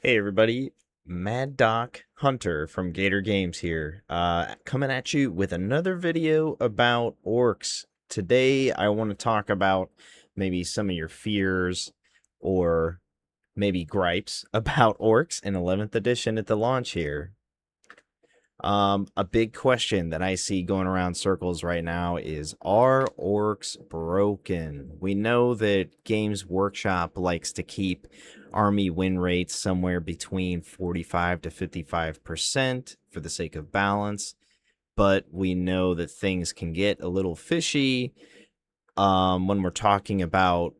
Hey everybody, Mad Doc Hunter from Gator Games here, coming at you with another video about orcs. Today I want to talk about maybe some of your fears or maybe gripes about orcs in 11th edition at the launch here. A big question that I see going around circles right now is, are orcs broken? We know that Games Workshop likes to keep army win rates somewhere between 45 to 55% for the sake of balance, but we know that things can get a little fishy when we're talking about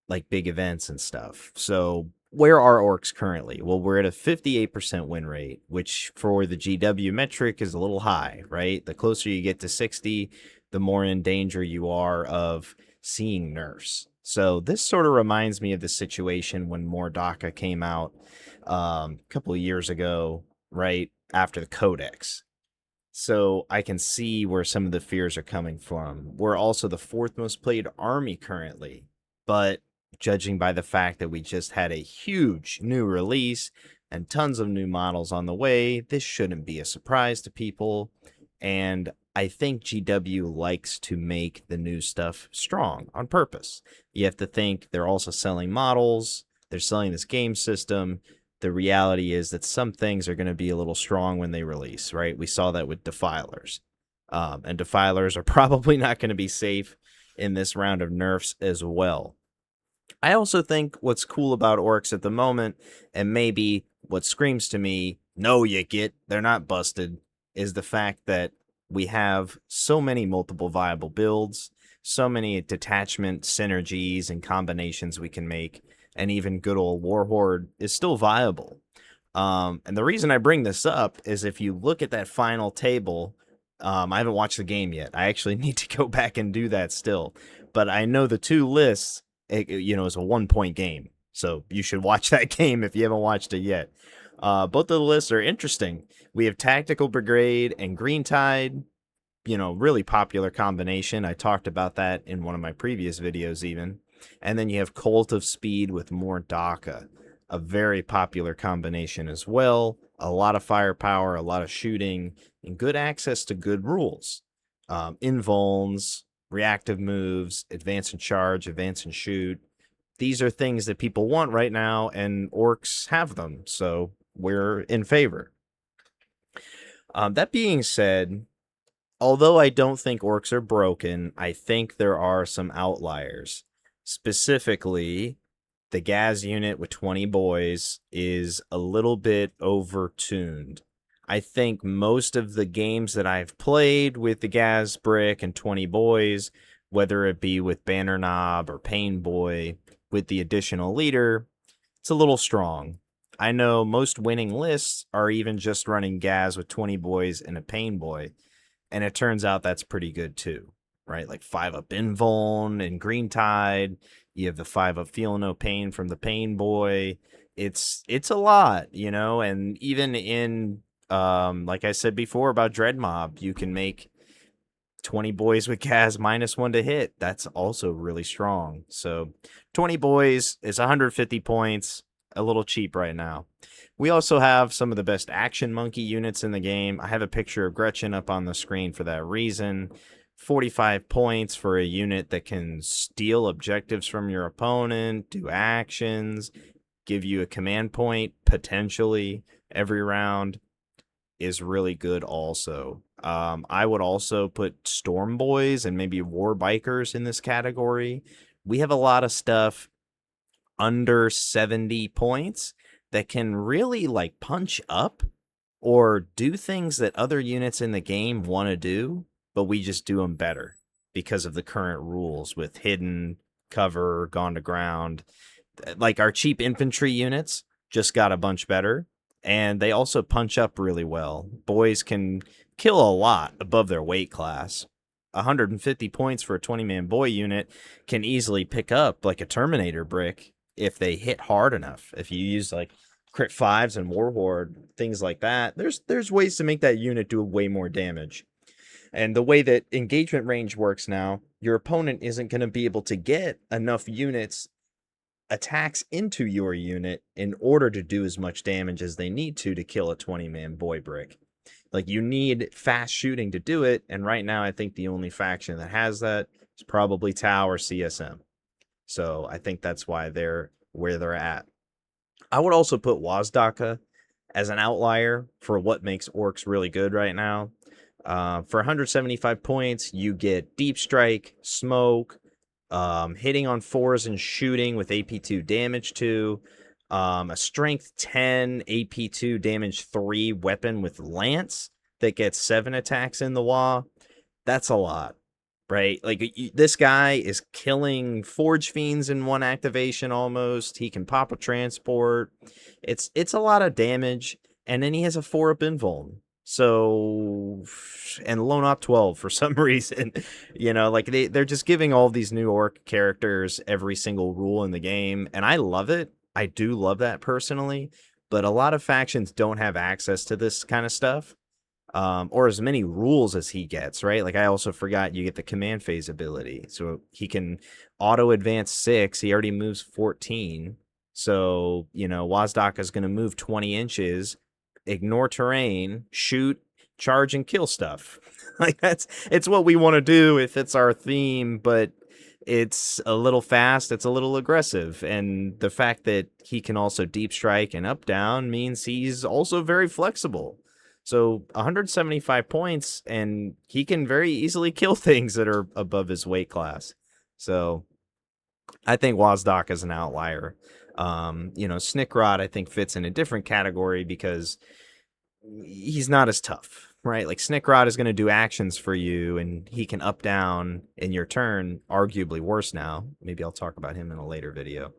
like big events and stuff. So where are orcs currently? Well, we're at a 58% win rate, which for the GW metric is a little high, right? The closer you get to 60, the more in danger you are of seeing nerfs. So this sort of reminds me of the situation when Mordaka came out a couple of years ago, right after the Codex. So I can see where some of the fears are coming from. We're also the fourth most played army currently, but judging by the fact that we just had a huge new release and tons of new models on the way, this shouldn't be a surprise to people. And I think GW likes to make the new stuff strong on purpose. You have to think they're also selling models, they're selling this game system. The reality is that some things are going to be a little strong when they release, right? We saw that with Defilers. And Defilers are probably not going to be safe in this round of nerfs as well. I also think what's cool about orcs at the moment, and maybe what screams to me, no, you get, they're not busted, is the fact that we have so many multiple viable builds, so many detachment synergies and combinations we can make, and even good old Warhorde is still viable. And the reason I bring this up is if you look at that final table, I haven't watched the game yet. I actually need to go back and do that still. But I know the two lists, is a 1 point game. So you should watch that game if you haven't watched it yet. Both of the lists are interesting. We have Tactical Brigade and Green Tide, really popular combination. I talked about that in one of my previous videos, even. And then you have Cult of Speed with more DACA, a very popular combination as well. A lot of firepower, a lot of shooting, and good access to good rules. Invulns, reactive moves, advance and charge, advance and shoot. These are things that people want right now, and orcs have them, so we're in favor. That being said, although I don't think orcs are broken, I think there are some outliers. Specifically, the Gaz unit with 20 boys is a little bit overtuned. I think most of the games that I've played with the Gaz brick and 20 boys, whether it be with Banner Knob or Pain Boy, with the additional leader, it's a little strong. I know most winning lists are even just running Gaz with 20 boys and a Pain Boy, and it turns out that's pretty good too, right? Like 5-up Invuln and Green Tide. You have the 5-up Feel No Pain from the Pain Boy. It's a lot, and even in like I said before about Dread Mob, you can make 20 boys with Kaz -1 to hit. That's also really strong. So 20 boys is 150 points, a little cheap right now. We also have some of the best action monkey units in the game. I have a picture of Gretchen up on the screen for that reason. 45 points for a unit that can steal objectives from your opponent, do actions, give you a command point potentially every round is really good also. I would also put Storm Boys and maybe War Bikers in this category. We have a lot of stuff under 70 points that can really like punch up or do things that other units in the game want to do, but we just do them better because of the current rules with hidden, cover, gone to ground. Like our cheap infantry units just got a bunch better, and they also punch up really well. Boys can kill a lot above their weight class. 150 points for a 20-man boy unit can easily pick up like a Terminator brick if they hit hard enough. If you use like crit fives and Warhorde, things like that, there's ways to make that unit do way more damage. And the way that engagement range works now, your opponent isn't going to be able to get enough units attacks into your unit in order to do as much damage as they need to kill a 20-man boy brick. Like, you need fast shooting to do it, and right now I think the only faction that has that is probably Tau or CSM. So I think that's why they're where they're at. I would also put Wazdaka as an outlier for what makes Orks really good right now. For 175 points, you get Deep Strike, Smoke, hitting on 4s and shooting with AP2 damage 2, a Strength 10, AP2 damage 3 weapon with Lance that gets 7 attacks in the wall. That's a lot, right? Like, this guy is killing Forge Fiends in one activation almost. He can pop a transport. It's a lot of damage, and then he has a 4-up invuln. So, and Lone Op 12 for some reason, like they're just giving all these new Orc characters every single rule in the game, and I love it. I do love that personally, but a lot of factions don't have access to this kind of stuff, or as many rules as he gets, right? Like, I also forgot you get the command phase ability, so he can auto advance 6. He already moves 14, so Wazdaka is going to move 20 inches, ignore terrain, shoot, charge, and kill stuff. Like, it's what we want to do if it's our theme, but it's a little fast, it's a little aggressive, and the fact that he can also deep strike and up down means he's also very flexible. So 175 points, and he can very easily kill things that are above his weight class. So I think Wazdaka is an outlier. Snickrod, I think, fits in a different category because he's not as tough, right? Like, Snickrod is going to do actions for you, and he can up down in your turn, arguably worse now. Maybe I'll talk about him in a later video.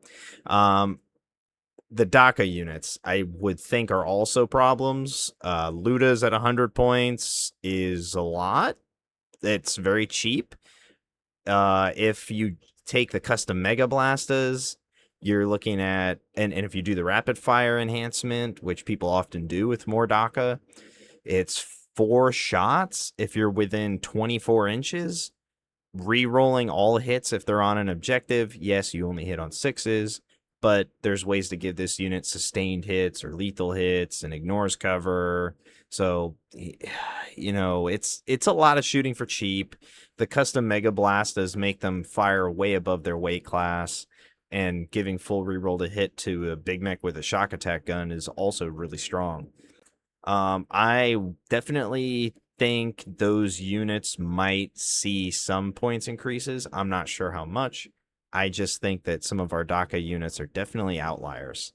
The DACA units, I would think, are also problems. Luda's at 100 points is a lot. It's very cheap. If you take the custom Mega Blastas, you're looking at, and if you do the rapid fire enhancement, which people often do with more DACA, it's 4 shots if you're within 24 inches. Re-rolling all hits if they're on an objective. Yes, you only hit on 6s, but there's ways to give this unit sustained hits or lethal hits and ignores cover. So, it's a lot of shooting for cheap. The custom Mega Blastas make them fire way above their weight class, and giving full reroll to hit to a Big Mech with a shock attack gun is also really strong. I definitely think those units might see some points increases. I'm not sure how much. I just think that some of our DACA units are definitely outliers.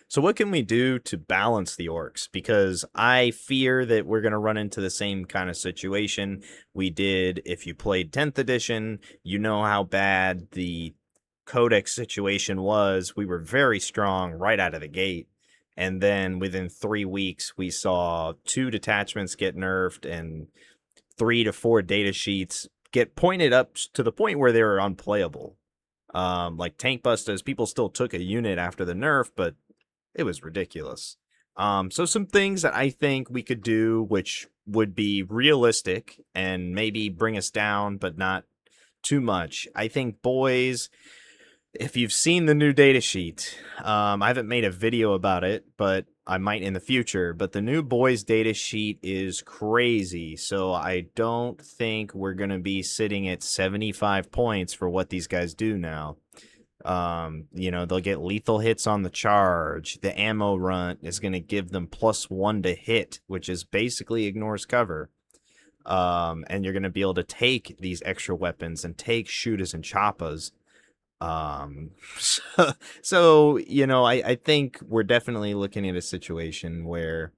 So what can we do to balance the Orks? Because I fear that we're going to run into the same kind of situation we did if you played 10th edition. You know how bad the Codex situation was. We were very strong right out of the gate. And then within 3 weeks, we saw 2 detachments get nerfed and 3 to 4 data sheets get pointed up to the point where they were unplayable. Like Tank Bustas, people still took a unit after the nerf, but it was ridiculous. So some things that I think we could do, which would be realistic and maybe bring us down, but not too much. I think, boys, if you've seen the new data sheet, I haven't made a video about it, but I might in the future. But the new boys data sheet is crazy. So I don't think we're going to be sitting at 75 points for what these guys do now. They'll get lethal hits on the charge. The ammo runt is going to give them +1 to hit, which is basically ignores cover. And you're going to be able to take these extra weapons and take shooters and choppas. I think we're definitely looking at a situation where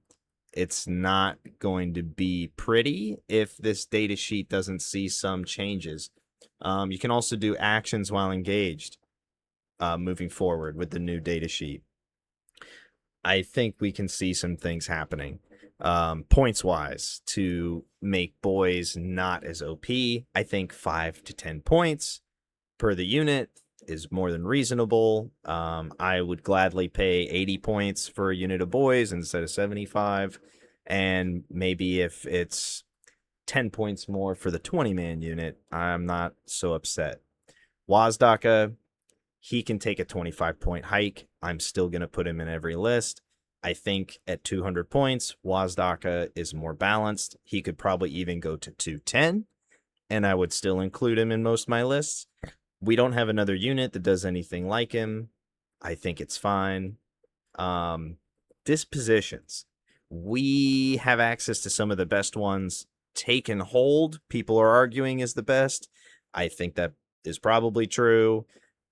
it's not going to be pretty if this data sheet doesn't see some changes. You can also do actions while engaged, moving forward with the new data sheet. I think we can see some things happening, points wise, to make boys not as OP. I think 5 to 10 points per the unit is more than reasonable. I would gladly pay 80 points for a unit of boys instead of 75. And maybe if it's 10 points more for the 20-man unit, I'm not so upset. Wazdaka, he can take a 25-point hike. I'm still going to put him in every list. I think at 200 points, Wazdaka is more balanced. He could probably even go to 210, and I would still include him in most of my lists. We don't have another unit that does anything like him. I think it's fine. Dispositions. We have access to some of the best ones. Take and hold, people are arguing is the best. I think that is probably true.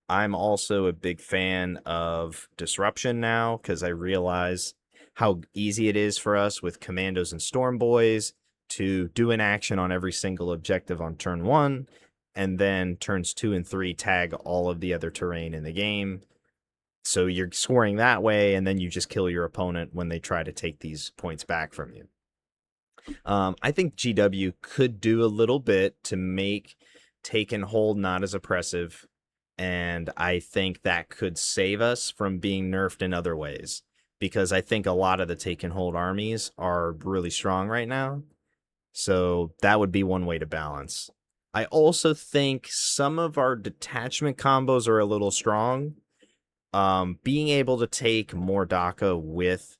I'm also a big fan of disruption now because I realize how easy it is for us with commandos and storm boys to do an action on every single objective on turn 1, and then turns 2 and 3 tag all of the other terrain in the game. So you're scoring that way, and then you just kill your opponent when they try to take these points back from you. I think GW could do a little bit to make take and hold not as oppressive, and I think that could save us from being nerfed in other ways, because I think a lot of the take and hold armies are really strong right now. So that would be one way to balance. I also think some of our detachment combos are a little strong. Being able to take more DACA with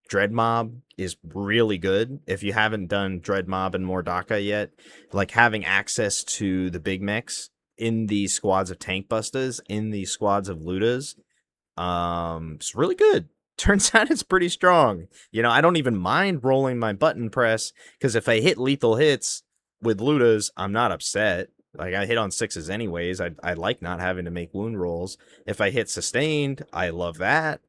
Dread Mob is really good. If you haven't done Dread Mob and more DACA yet, like having access to the big mechs in these squads of tank busters, in these squads of Ludas, it's really good. Turns out it's pretty strong. You know, I don't even mind rolling my button press, because if I hit lethal hits with Ludas, I'm not upset. Like, I hit on 6s anyways. I like not having to make wound rolls. If I hit sustained, I love that,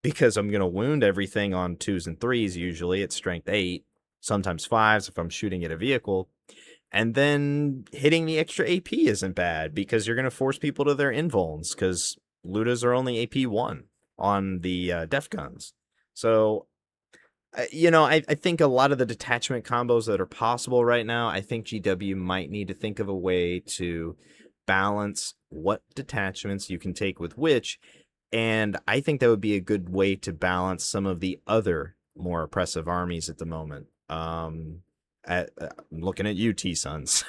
because I'm going to wound everything on 2s and 3s usually. It's strength 8, sometimes 5s if I'm shooting at a vehicle. And then hitting the extra AP isn't bad, because you're going to force people to their invulns, because Ludas are only AP 1 on the def guns. So, you know, I think a lot of the detachment combos that are possible right now, I think GW might need to think of a way to balance what detachments you can take with which. And I think that would be a good way to balance some of the other more oppressive armies at the moment. I'm looking at you, T-Sons,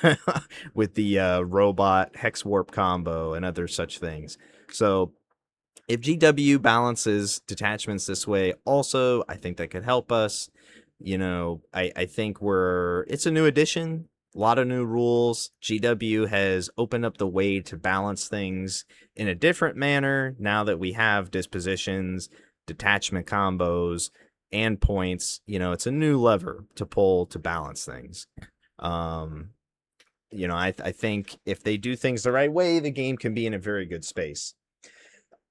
with the robot Hex Warp combo and other such things. So if GW balances detachments this way, also, I think that could help us. You know, I think it's a new edition, a lot of new rules. GW has opened up the way to balance things in a different manner now that we have dispositions, detachment combos, and points. You know, it's a new lever to pull to balance things. You know, I think if they do things the right way, the game can be in a very good space.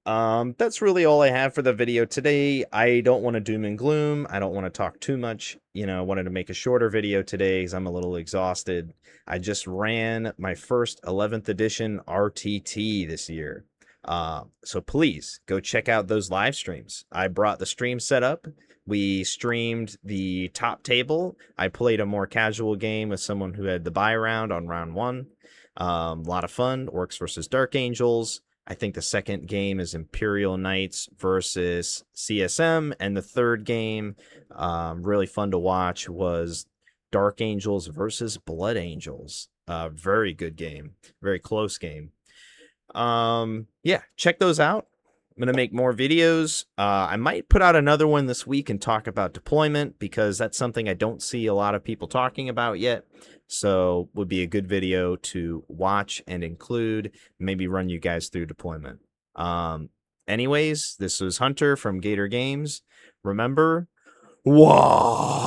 That's really all I have for the video today. I don't want to doom and gloom. I don't want to talk too much. You know, I wanted to make a shorter video today because I'm a little exhausted. I just ran my first 11th edition RTT this year. So please go check out those live streams. I brought the stream set up. We streamed the top table. I played a more casual game with someone who had the buy round on round 1. A lot of fun. Orks versus Dark Angels. I think the second game is Imperial Knights versus CSM, and the third game, really fun to watch, was Dark Angels versus Blood Angels. Very good game, very close game. Yeah, check those out. I'm going to make more videos. I might put out another one this week and talk about deployment, because that's something I don't see a lot of people talking about yet. So would be a good video to watch and include, maybe run you guys through deployment. Anyways, this was Hunter from Gator Games. Remember, whoa.